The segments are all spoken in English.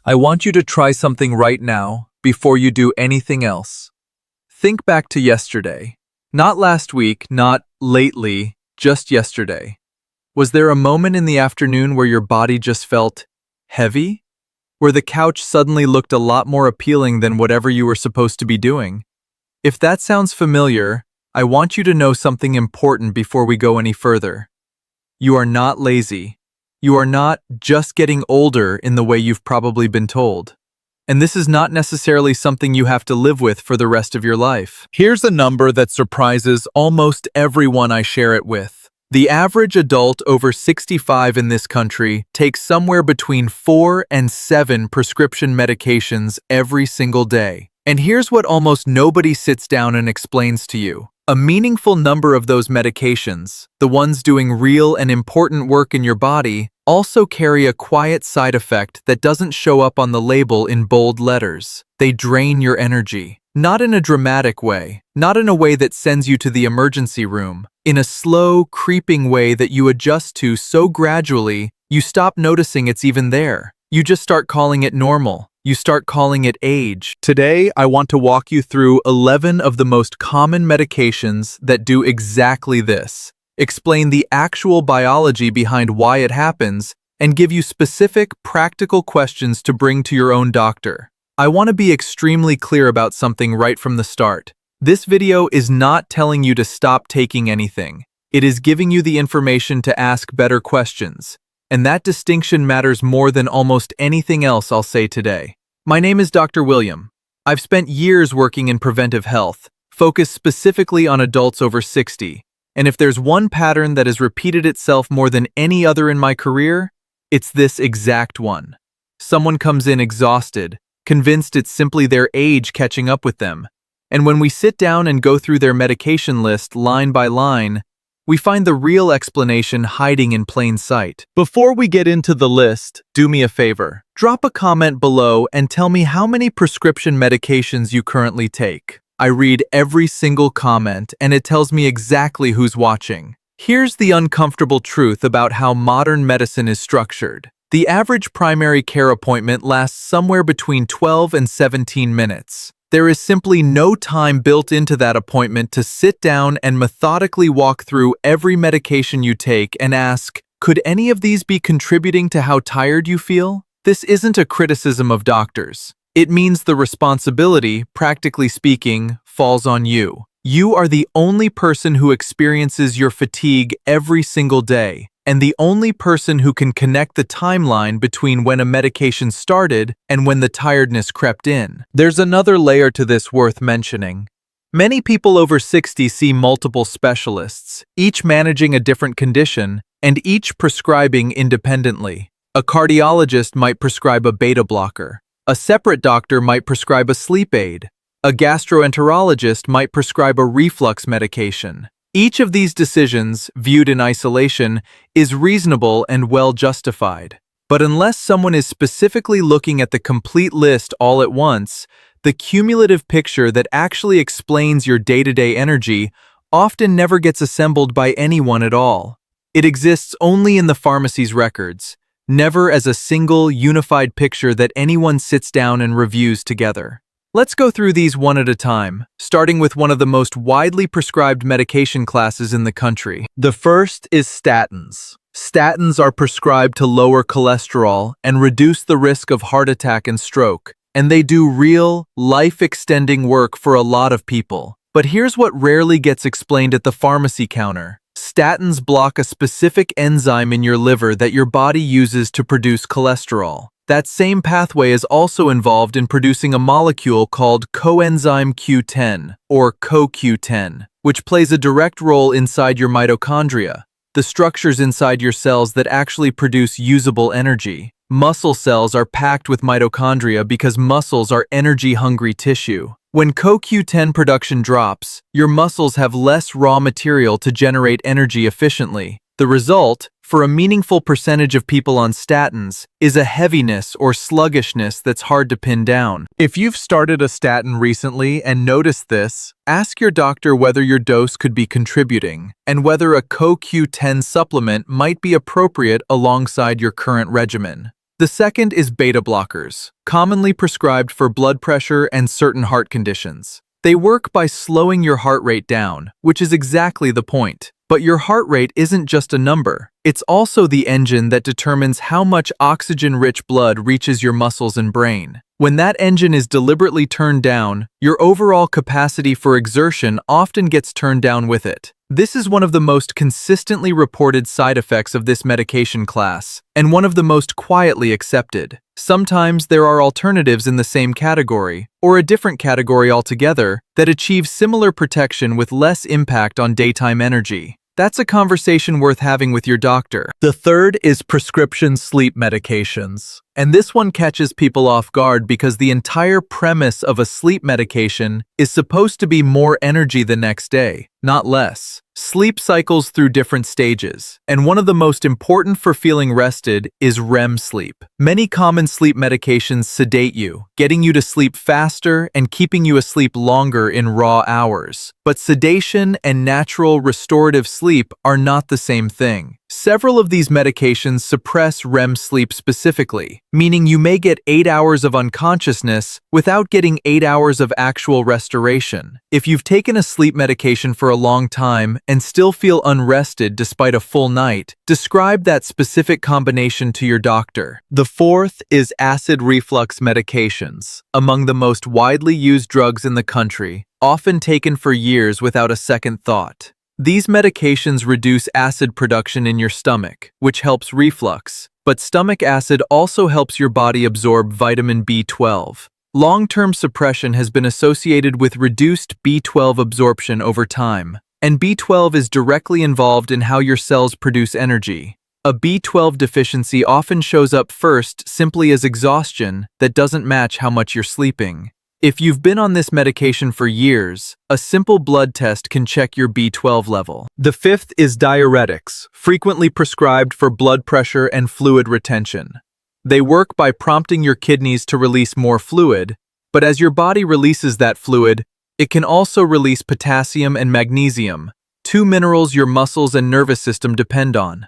I want you to try something right now before you do anything else. Think back to yesterday. Not last week, not lately, just yesterday. Was there a moment in the afternoon where your body just felt heavy? Where the couch suddenly looked a lot more appealing than whatever you were supposed to be doing? If that sounds familiar, I want you to know something important before we go any further. You are not lazy. You are not just getting older in the way you've probably been told. And this is not necessarily something you have to live with for the rest of your life. Here's a number that surprises almost everyone I share it with. The average adult over 65 in this country takes somewhere between 4 and 7 prescription medications every single day. And here's what almost nobody sits down and explains to you. A meaningful number of those medications, the ones doing real and important work in your body, also carry a quiet side effect that doesn't show up on the label in bold letters. They drain your energy. Not in a dramatic way, not in a way that sends you to the emergency room, in a slow, creeping way that you adjust to so gradually, you stop noticing it's even there. You just start calling it normal. You start calling it age. Today, I want to walk you through 11 of the most common medications that do exactly this, explain the actual biology behind why it happens, and give you specific, practical questions to bring to your own doctor. I want to be extremely clear about something right from the start. This video is not telling you to stop taking anything. It is giving you the information to ask better questions. And that distinction matters more than almost anything else I'll say today. My name is Dr. William. I've spent years working in preventive health, focused specifically on adults over 60. And if there's one pattern that has repeated itself more than any other in my career, it's this exact one. Someone comes in exhausted, convinced it's simply their age catching up with them. And when we sit down and go through their medication list line by line, we find the real explanation hiding in plain sight. Before we get into the list, do me a favor. Drop a comment below and tell me how many prescription medications you currently take. I read every single comment and it tells me exactly who's watching. Here's the uncomfortable truth about how modern medicine is structured. The average primary care appointment lasts somewhere between 12 and 17 minutes. There is simply no time built into that appointment to sit down and methodically walk through every medication you take and ask, could any of these be contributing to how tired you feel? This isn't a criticism of doctors. It means the responsibility, practically speaking, falls on you. You are the only person who experiences your fatigue every single day, and the only person who can connect the timeline between when a medication started and when the tiredness crept in. There's another layer to this worth mentioning. Many people over 60 see multiple specialists, each managing a different condition and each prescribing independently. A cardiologist might prescribe a beta blocker. A separate doctor might prescribe a sleep aid. A gastroenterologist might prescribe a reflux medication. Each of these decisions, viewed in isolation, is reasonable and well justified. But unless someone is specifically looking at the complete list all at once, the cumulative picture that actually explains your day-to-day energy often never gets assembled by anyone at all. It exists only in the pharmacy's records, never as a single, unified picture that anyone sits down and reviews together. Let's go through these one at a time, starting with one of the most widely prescribed medication classes in the country. The first is statins. Statins are prescribed to lower cholesterol and reduce the risk of heart attack and stroke, and they do real, life-extending work for a lot of people. But here's what rarely gets explained at the pharmacy counter. Statins block a specific enzyme in your liver that your body uses to produce cholesterol. That same pathway is also involved in producing a molecule called coenzyme Q10, or CoQ10, which plays a direct role inside your mitochondria, the structures inside your cells that actually produce usable energy. Muscle cells are packed with mitochondria because muscles are energy-hungry tissue. When CoQ10 production drops, your muscles have less raw material to generate energy efficiently. The result, for a meaningful percentage of people on statins, is a heaviness or sluggishness that's hard to pin down. If you've started a statin recently and noticed this, ask your doctor whether your dose could be contributing, and whether a CoQ10 supplement might be appropriate alongside your current regimen. The second is beta blockers, commonly prescribed for blood pressure and certain heart conditions. They work by slowing your heart rate down, which is exactly the point. But your heart rate isn't just a number. It's also the engine that determines how much oxygen-rich blood reaches your muscles and brain. When that engine is deliberately turned down, your overall capacity for exertion often gets turned down with it. This is one of the most consistently reported side effects of this medication class, and one of the most quietly accepted. Sometimes there are alternatives in the same category, or a different category altogether, that achieve similar protection with less impact on daytime energy. That's a conversation worth having with your doctor. The third is prescription sleep medications. And this one catches people off guard because the entire premise of a sleep medication is supposed to be more energy the next day, not less. Sleep cycles through different stages, and one of the most important for feeling rested is REM sleep. Many common sleep medications sedate you, getting you to sleep faster and keeping you asleep longer in raw hours. But sedation and natural restorative sleep are not the same thing. Several of these medications suppress REM sleep specifically, meaning you may get 8 hours of unconsciousness without getting 8 hours of actual restoration. If you've taken a sleep medication for a long time and still feel unrested despite a full night, describe that specific combination to your doctor. The fourth is acid reflux medications, among the most widely used drugs in the country, often taken for years without a second thought. These medications reduce acid production in your stomach, which helps reflux, but stomach acid also helps your body absorb vitamin B12. Long-term suppression has been associated with reduced B12 absorption over time, and B12 is directly involved in how your cells produce energy. A B12 deficiency often shows up first simply as exhaustion that doesn't match how much you're sleeping. If you've been on this medication for years, a simple blood test can check your B12 level. The fifth is diuretics, frequently prescribed for blood pressure and fluid retention. They work by prompting your kidneys to release more fluid, but as your body releases that fluid, it can also release potassium and magnesium, two minerals your muscles and nervous system depend on.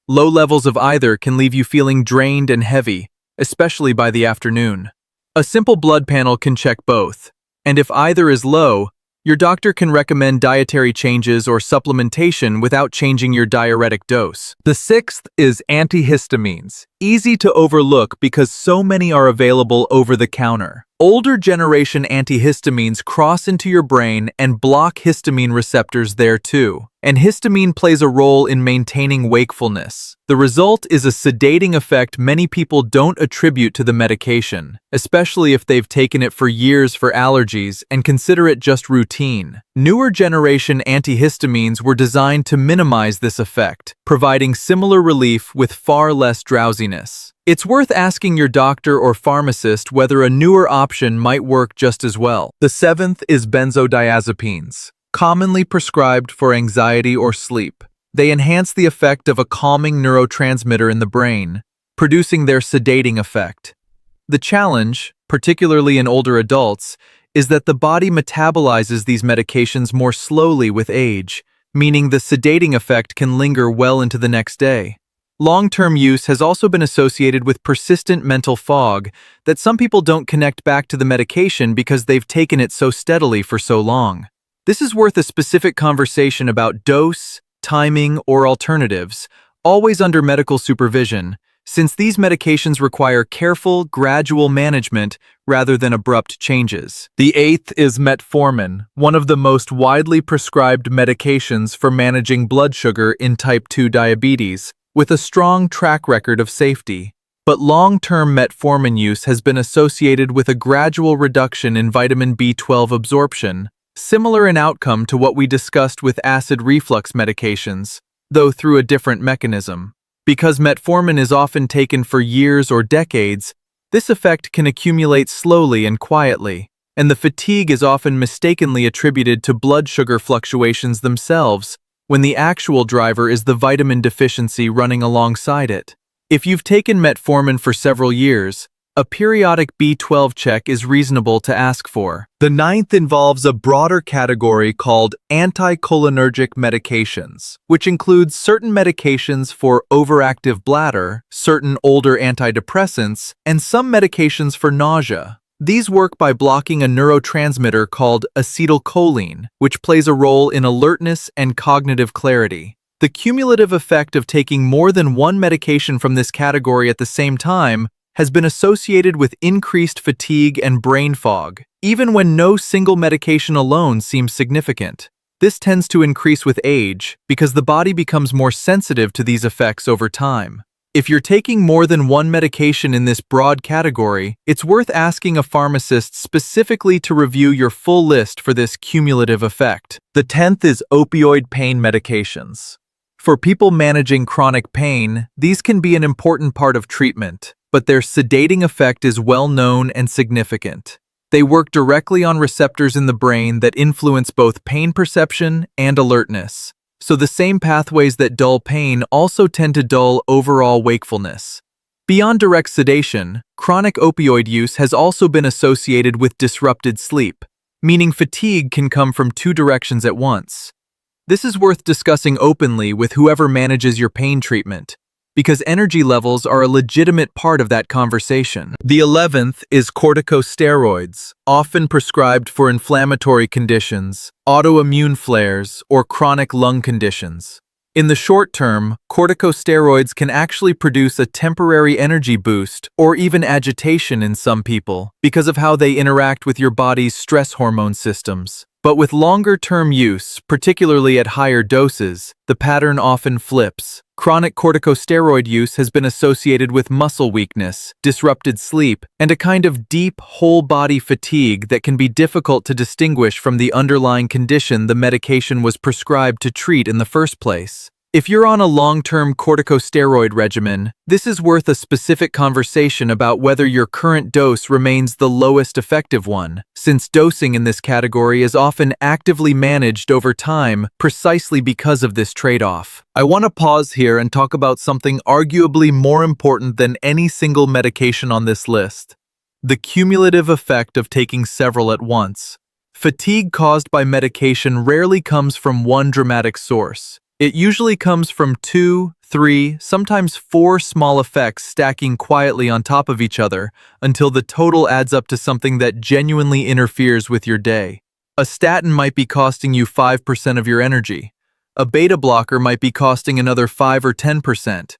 Low levels of either can leave you feeling drained and heavy, especially by the afternoon. A simple blood panel can check both, and if either is low, your doctor can recommend dietary changes or supplementation without changing your diuretic dose. The sixth is antihistamines, easy to overlook because so many are available over the counter. Older generation antihistamines cross into your brain and block histamine receptors there too. And histamine plays a role in maintaining wakefulness. The result is a sedating effect many people don't attribute to the medication, especially if they've taken it for years for allergies and consider it just routine. Newer generation antihistamines were designed to minimize this effect, providing similar relief with far less drowsiness. It's worth asking your doctor or pharmacist whether a newer option might work just as well. The seventh is benzodiazepines, commonly prescribed for anxiety or sleep. They enhance the effect of a calming neurotransmitter in the brain, producing their sedating effect. The challenge, particularly in older adults, is that the body metabolizes these medications more slowly with age, meaning the sedating effect can linger well into the next day. Long-term use has also been associated with persistent mental fog that some people don't connect back to the medication because they've taken it so steadily for so long. This is worth a specific conversation about dose, timing, or alternatives, always under medical supervision, since these medications require careful, gradual management rather than abrupt changes. The eighth is metformin, one of the most widely prescribed medications for managing blood sugar in type 2 diabetes, with a strong track record of safety. But long-term metformin use has been associated with a gradual reduction in vitamin B12 absorption, similar in outcome to what we discussed with acid reflux medications, though through a different mechanism. Because metformin is often taken for years or decades, this effect can accumulate slowly and quietly, and the fatigue is often mistakenly attributed to blood sugar fluctuations themselves, when the actual driver is the vitamin deficiency running alongside it. If you've taken metformin for several years, a periodic B12 check is reasonable to ask for. The ninth involves a broader category called anticholinergic medications, which includes certain medications for overactive bladder, certain older antidepressants, and some medications for nausea. These work by blocking a neurotransmitter called acetylcholine, which plays a role in alertness and cognitive clarity. The cumulative effect of taking more than one medication from this category at the same time has been associated with increased fatigue and brain fog, even when no single medication alone seems significant. This tends to increase with age because the body becomes more sensitive to these effects over time. If you're taking more than one medication in this broad category, it's worth asking a pharmacist specifically to review your full list for this cumulative effect. The 10th is opioid pain medications. For people managing chronic pain, these can be an important part of treatment, but their sedating effect is well known and significant. They work directly on receptors in the brain that influence both pain perception and alertness. So the same pathways that dull pain also tend to dull overall wakefulness. Beyond direct sedation, chronic opioid use has also been associated with disrupted sleep, meaning fatigue can come from two directions at once. This is worth discussing openly with whoever manages your pain treatment, because energy levels are a legitimate part of that conversation. The 11th is corticosteroids, often prescribed for inflammatory conditions, autoimmune flares, or chronic lung conditions. In the short term, corticosteroids can actually produce a temporary energy boost or even agitation in some people because of how they interact with your body's stress hormone systems. But with longer-term use, particularly at higher doses, the pattern often flips. Chronic corticosteroid use has been associated with muscle weakness, disrupted sleep, and a kind of deep, whole-body fatigue that can be difficult to distinguish from the underlying condition the medication was prescribed to treat in the first place. If you're on a long-term corticosteroid regimen, this is worth a specific conversation about whether your current dose remains the lowest effective one, since dosing in this category is often actively managed over time precisely because of this trade-off. I want to pause here and talk about something arguably more important than any single medication on this list: the cumulative effect of taking several at once. Fatigue caused by medication rarely comes from one dramatic source. It usually comes from 2, 3, sometimes 4 small effects stacking quietly on top of each other until the total adds up to something that genuinely interferes with your day. A statin might be costing you 5% of your energy. A beta blocker might be costing another 5 or 10%.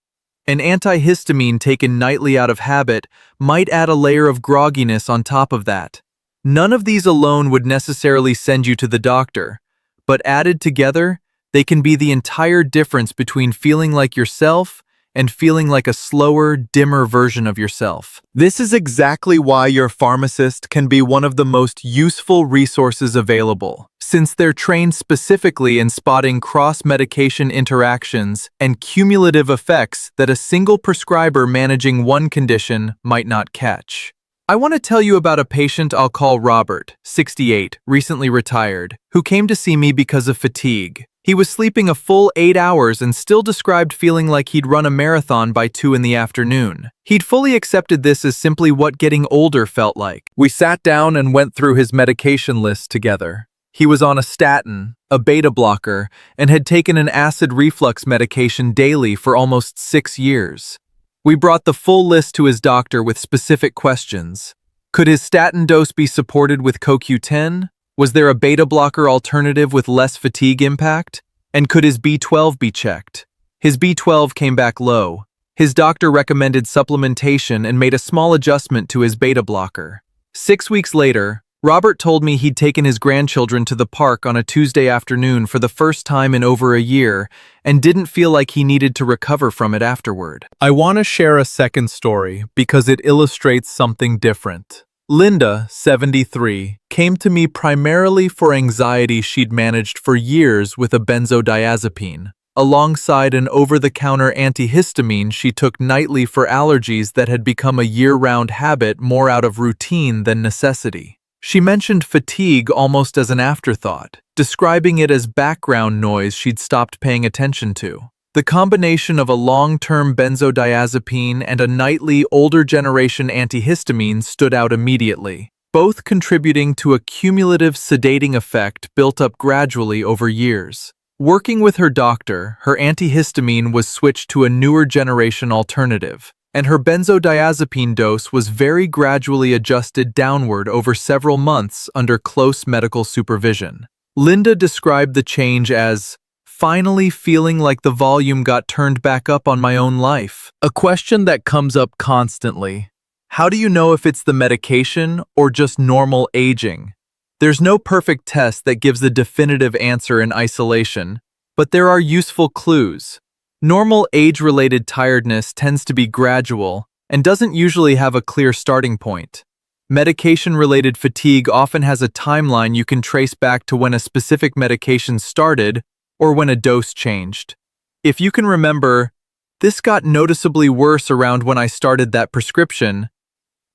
An antihistamine taken nightly out of habit might add a layer of grogginess on top of that. None of these alone would necessarily send you to the doctor, but added together, they can be the entire difference between feeling like yourself and feeling like a slower, dimmer version of yourself. This is exactly why your pharmacist can be one of the most useful resources available, since they're trained specifically in spotting cross-medication interactions and cumulative effects that a single prescriber managing one condition might not catch. I want to tell you about a patient I'll call Robert, 68, recently retired, who came to see me because of fatigue. He was sleeping a full 8 hours and still described feeling like he'd run a marathon by 2 in the afternoon. He'd fully accepted this as simply what getting older felt like. We sat down and went through his medication list together. He was on a statin, a beta blocker, and had taken an acid reflux medication daily for almost 6 years. We brought the full list to his doctor with specific questions. Could his statin dose be supported with CoQ10? Was there a beta blocker alternative with less fatigue impact? And could his B12 be checked? His B12 came back low. His doctor recommended supplementation and made a small adjustment to his beta blocker. 6 weeks later, Robert told me he'd taken his grandchildren to the park on a Tuesday afternoon for the first time in over a year and didn't feel like he needed to recover from it afterward. I want to share a second story because it illustrates something different. Linda, 73, came to me primarily for anxiety she'd managed for years with a benzodiazepine, alongside an over-the-counter antihistamine she took nightly for allergies that had become a year-round habit more out of routine than necessity. She mentioned fatigue almost as an afterthought, describing it as background noise she'd stopped paying attention to. The combination of a long-term benzodiazepine and a nightly older generation antihistamine stood out immediately, both contributing to a cumulative sedating effect built up gradually over years. Working with her doctor, her antihistamine was switched to a newer generation alternative, and her benzodiazepine dose was very gradually adjusted downward over several months under close medical supervision. Linda described the change as finally feeling like the volume got turned back up on my own life. A question that comes up constantly: how do you know if it's the medication or just normal aging? There's no perfect test that gives a definitive answer in isolation, but there are useful clues. Normal age-related tiredness tends to be gradual and doesn't usually have a clear starting point. Medication-related fatigue often has a timeline you can trace back to when a specific medication started or when a dose changed. If you can remember, this got noticeably worse around when I started that prescription,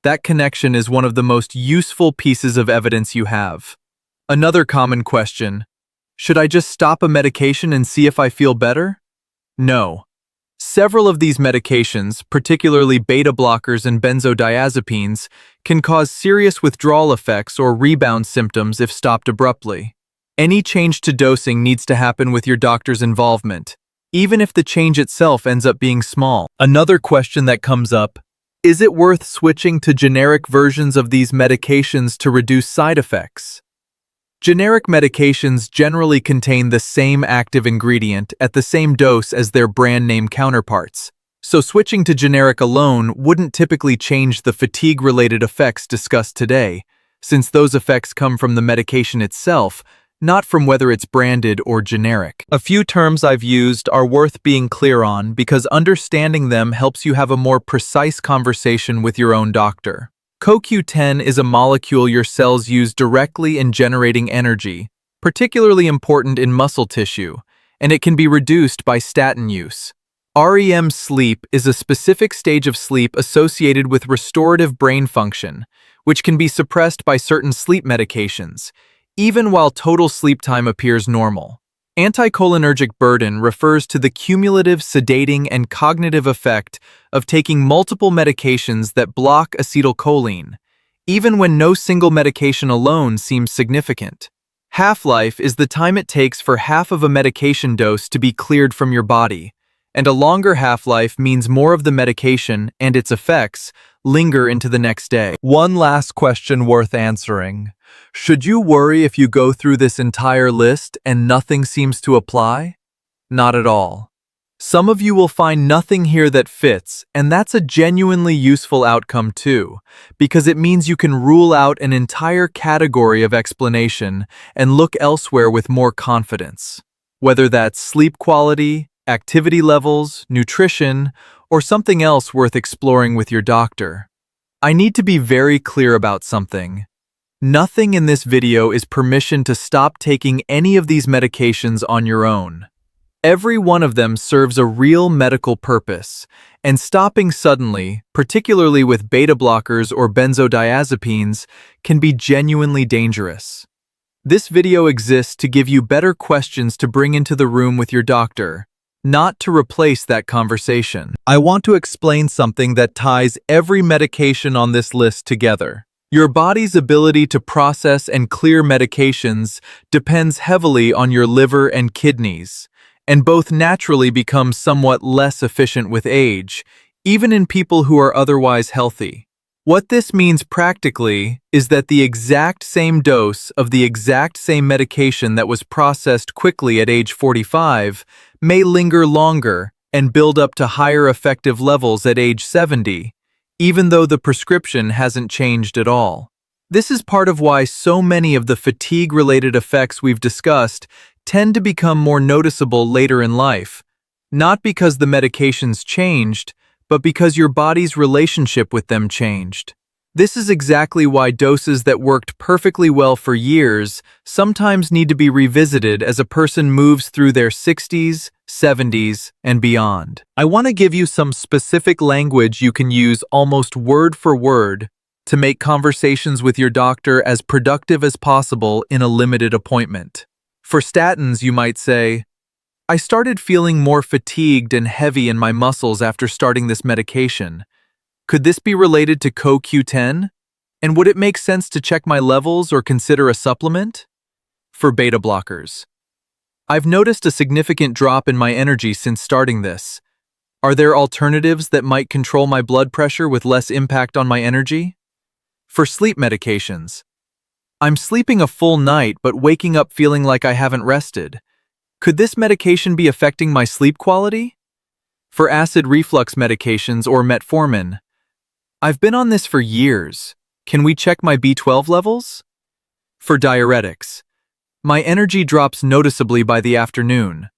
that connection is one of the most useful pieces of evidence you have. Another common question: should I just stop a medication and see if I feel better? No. Several of these medications, particularly beta blockers and benzodiazepines, can cause serious withdrawal effects or rebound symptoms if stopped abruptly. Any change to dosing needs to happen with your doctor's involvement, even if the change itself ends up being small. Another question that comes up: is it worth switching to generic versions of these medications to reduce side effects? Generic medications generally contain the same active ingredient at the same dose as their brand name counterparts, so switching to generic alone wouldn't typically change the fatigue-related effects discussed today, since those effects come from the medication itself, not from whether it's branded or generic. A few terms I've used are worth being clear on because understanding them helps you have a more precise conversation with your own doctor. CoQ10 is a molecule your cells use directly in generating energy, particularly important in muscle tissue, and it can be reduced by statin use. REM sleep is a specific stage of sleep associated with restorative brain function, which can be suppressed by certain sleep medications, even while total sleep time appears normal. Anticholinergic burden refers to the cumulative sedating and cognitive effect of taking multiple medications that block acetylcholine, even when no single medication alone seems significant. Half-life is the time it takes for half of a medication dose to be cleared from your body, and a longer half-life means more of the medication and its effects linger into the next day. One last question worth answering: should you worry if you go through this entire list and nothing seems to apply? Not at all. Some of you will find nothing here that fits, and that's a genuinely useful outcome too, because it means you can rule out an entire category of explanation and look elsewhere with more confidence. Whether that's sleep quality, activity levels, nutrition, or something else worth exploring with your doctor. I need to be very clear about something. Nothing in this video is permission to stop taking any of these medications on your own. Every one of them serves a real medical purpose, and stopping suddenly, particularly with beta blockers or benzodiazepines, can be genuinely dangerous. This video exists to give you better questions to bring into the room with your doctor, not to replace that conversation. I want to explain something that ties every medication on this list together. Your body's ability to process and clear medications depends heavily on your liver and kidneys, and both naturally become somewhat less efficient with age, even in people who are otherwise healthy. What this means practically is that the exact same dose of the exact same medication that was processed quickly at age 45 may linger longer and build up to higher effective levels at age 70, even though the prescription hasn't changed at all. This is part of why so many of the fatigue-related effects we've discussed tend to become more noticeable later in life, not because the medications changed, but because your body's relationship with them changed. This is exactly why doses that worked perfectly well for years sometimes need to be revisited as a person moves through their 60s, 70s, and beyond. I want to give you some specific language you can use almost word for word to make conversations with your doctor as productive as possible in a limited appointment. For statins, you might say, I started feeling more fatigued and heavy in my muscles after starting this medication. Could this be related to CoQ10? And would it make sense to check my levels or consider a supplement? For beta blockers. I've noticed a significant drop in my energy since starting this. Are there alternatives that might control my blood pressure with less impact on my energy? For sleep medications. I'm sleeping a full night but waking up feeling like I haven't rested. Could this medication be affecting my sleep quality? For acid reflux medications or metformin. I've been on this for years. Can we check my B12 levels? For diuretics. My energy drops noticeably by the afternoon.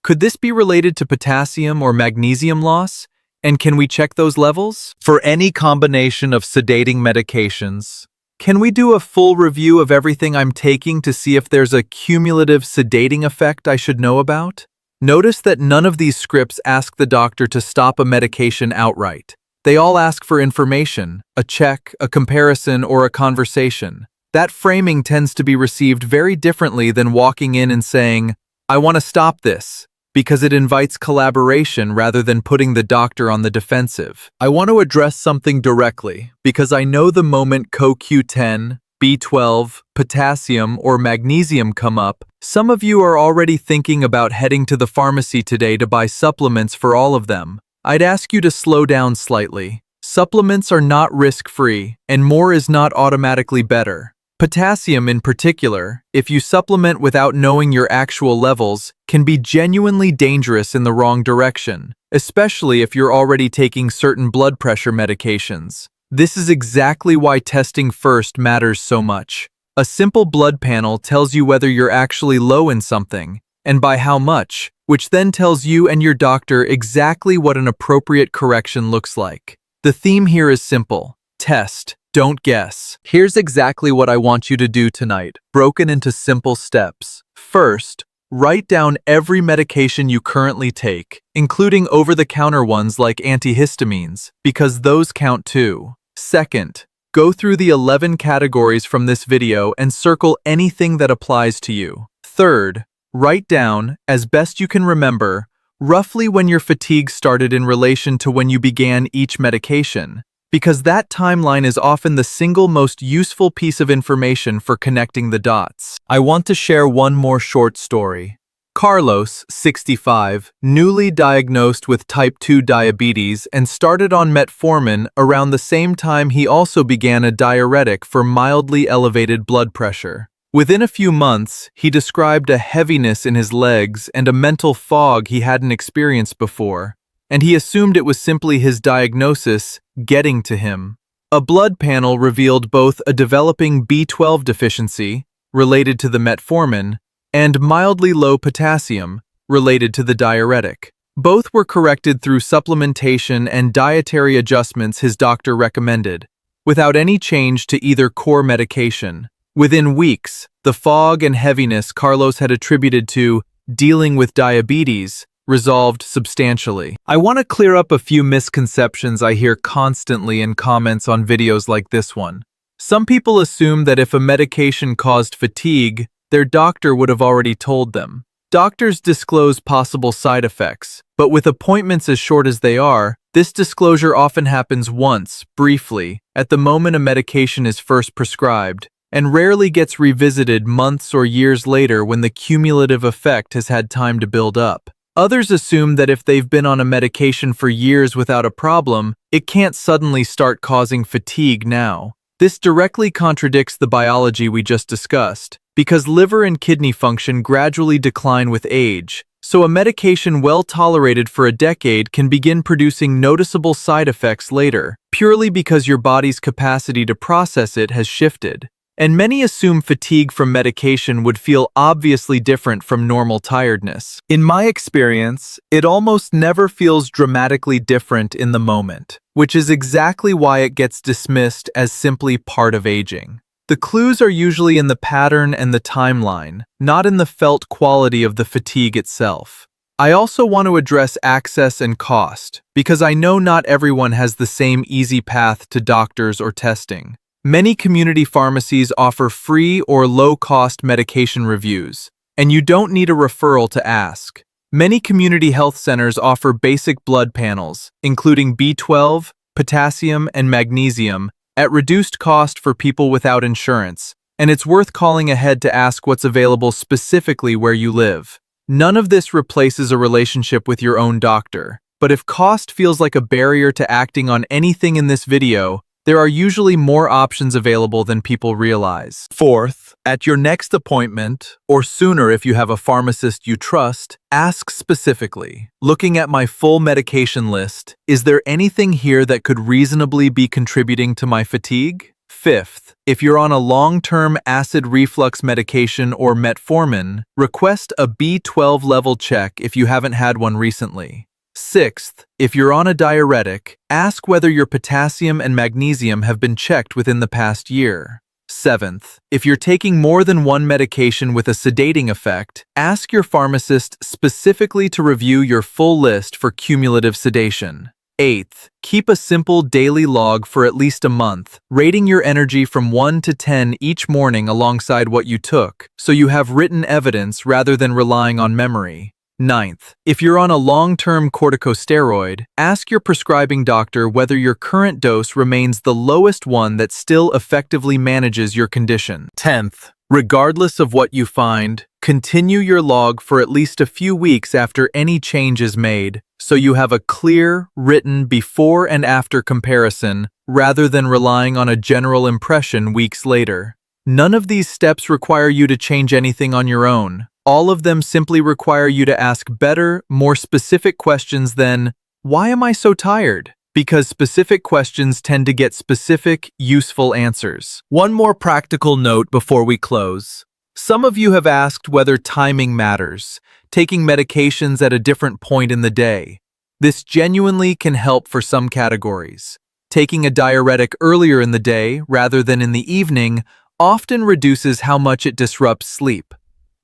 Could this be related to potassium or magnesium loss? And can we check those levels? For any combination of sedating medications, can we do a full review of everything I'm taking to see if there's a cumulative sedating effect I should know about? Notice that none of these scripts ask the doctor to stop a medication outright. They all ask for information, a check, a comparison, or a conversation. That framing tends to be received very differently than walking in and saying, "I want to stop this," because it invites collaboration rather than putting the doctor on the defensive. I want to address something directly because I know the moment CoQ10, B12, potassium, or magnesium come up, some of you are already thinking about heading to the pharmacy today to buy supplements for all of them. I'd ask you to slow down slightly. Supplements are not risk-free, and more is not automatically better. Potassium in particular, if you supplement without knowing your actual levels, can be genuinely dangerous in the wrong direction, especially if you're already taking certain blood pressure medications. This is exactly why testing first matters so much. A simple blood panel tells you whether you're actually low in something, and by how much, which then tells you and your doctor exactly what an appropriate correction looks like. The theme here is simple. Test. Don't guess. Here's exactly what I want you to do tonight, broken into simple steps. First, write down every medication you currently take, including over-the-counter ones like antihistamines, because those count too. Second, go through the 11 categories from this video and circle anything that applies to you. Third, write down, as best you can remember, roughly when your fatigue started in relation to when you began each medication, because that timeline is often the single most useful piece of information for connecting the dots. I want to share one more short story. Carlos, 65, newly diagnosed with type 2 diabetes and started on metformin around the same time he also began a diuretic for mildly elevated blood pressure. Within a few months, he described a heaviness in his legs and a mental fog he hadn't experienced before, and he assumed it was simply his diagnosis getting to him. A blood panel revealed both a developing B12 deficiency, related to the metformin, and mildly low potassium, related to the diuretic. Both were corrected through supplementation and dietary adjustments his doctor recommended, without any change to either core medication. Within weeks, the fog and heaviness Carlos had attributed to dealing with diabetes resolved substantially. I want to clear up a few misconceptions I hear constantly in comments on videos like this one. Some people assume that if a medication caused fatigue, their doctor would have already told them. Doctors disclose possible side effects, but with appointments as short as they are, this disclosure often happens once, briefly, at the moment a medication is first prescribed, and rarely gets revisited months or years later when the cumulative effect has had time to build up. Others assume that if they've been on a medication for years without a problem, it can't suddenly start causing fatigue now. This directly contradicts the biology we just discussed, because liver and kidney function gradually decline with age, so a medication well tolerated for a decade can begin producing noticeable side effects later, purely because your body's capacity to process it has shifted. And many assume fatigue from medication would feel obviously different from normal tiredness. In my experience, it almost never feels dramatically different in the moment, which is exactly why it gets dismissed as simply part of aging. The clues are usually in the pattern and the timeline, not in the felt quality of the fatigue itself. I also want to address access and cost, because I know not everyone has the same easy path to doctors or testing. Many community pharmacies offer free or low-cost medication reviews, and you don't need a referral to ask. Many community health centers offer basic blood panels, including B12, potassium, and magnesium, at reduced cost for people without insurance, and it's worth calling ahead to ask what's available specifically where you live. None of this replaces a relationship with your own doctor, but if cost feels like a barrier to acting on anything in this video, there are usually more options available than people realize. Fourth, at your next appointment, or sooner if you have a pharmacist you trust, ask specifically, looking at my full medication list, is there anything here that could reasonably be contributing to my fatigue? Fifth, if you're on a long-term acid reflux medication or metformin, request a B12 level check if you haven't had one recently. Sixth, if you're on a diuretic, ask whether your potassium and magnesium have been checked within the past year. Seventh, if you're taking more than one medication with a sedating effect, ask your pharmacist specifically to review your full list for cumulative sedation. Eighth, keep a simple daily log for at least a month, rating your energy from 1 to 10 each morning alongside what you took, so you have written evidence rather than relying on memory. Ninth, if you're on a long-term corticosteroid, ask your prescribing doctor whether your current dose remains the lowest one that still effectively manages your condition. 10th, regardless of what you find, continue your log for at least a few weeks after any change is made, so you have a clear, written before and after comparison, rather than relying on a general impression weeks later. None of these steps require you to change anything on your own. All of them simply require you to ask better, more specific questions than, "Why am I so tired?" Because specific questions tend to get specific, useful answers. One more practical note before we close. Some of you have asked whether timing matters, taking medications at a different point in the day. This genuinely can help for some categories. Taking a diuretic earlier in the day rather than in the evening often reduces how much it disrupts sleep.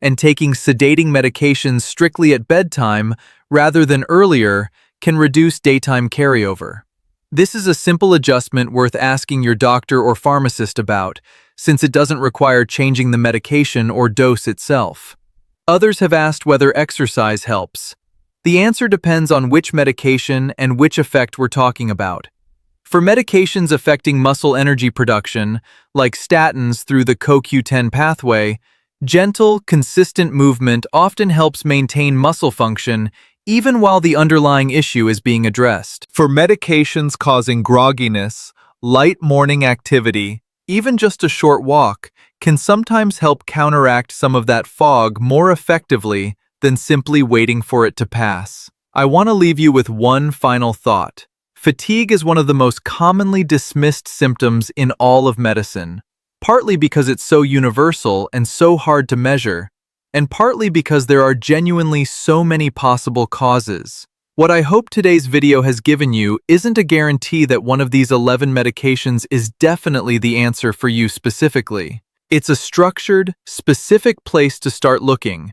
And taking sedating medications strictly at bedtime rather than earlier can reduce daytime carryover. This is a simple adjustment worth asking your doctor or pharmacist about, since it doesn't require changing the medication or dose itself. Others have asked whether exercise helps. The answer depends on which medication and which effect we're talking about. For medications affecting muscle energy production, like statins through the CoQ10 pathway, gentle, consistent movement often helps maintain muscle function even while the underlying issue is being addressed. For medications causing grogginess, light morning activity, even just a short walk, can sometimes help counteract some of that fog more effectively than simply waiting for it to pass. I want to leave you with one final thought. Fatigue is one of the most commonly dismissed symptoms in all of medicine. Partly because it's so universal and so hard to measure, and partly because there are genuinely so many possible causes. What I hope today's video has given you isn't a guarantee that one of these 11 medications is definitely the answer for you specifically. It's a structured, specific place to start looking,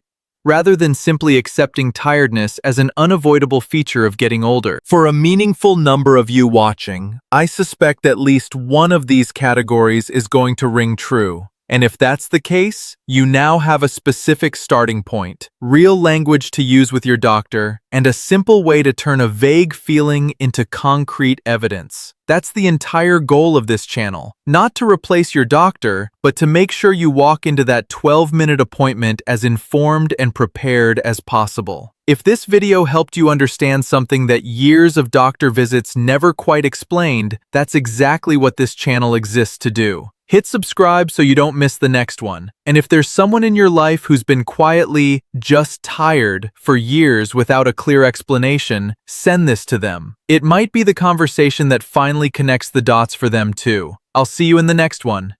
rather than simply accepting tiredness as an unavoidable feature of getting older. For a meaningful number of you watching, I suspect at least one of these categories is going to ring true. And if that's the case, you now have a specific starting point, real language to use with your doctor, and a simple way to turn a vague feeling into concrete evidence. That's the entire goal of this channel. Not to replace your doctor, but to make sure you walk into that 12-minute appointment as informed and prepared as possible. If this video helped you understand something that years of doctor visits never quite explained, that's exactly what this channel exists to do. Hit subscribe so you don't miss the next one. And if there's someone in your life who's been quietly just tired for years without a clear explanation, send this to them. It might be the conversation that finally connects the dots for them too. I'll see you in the next one.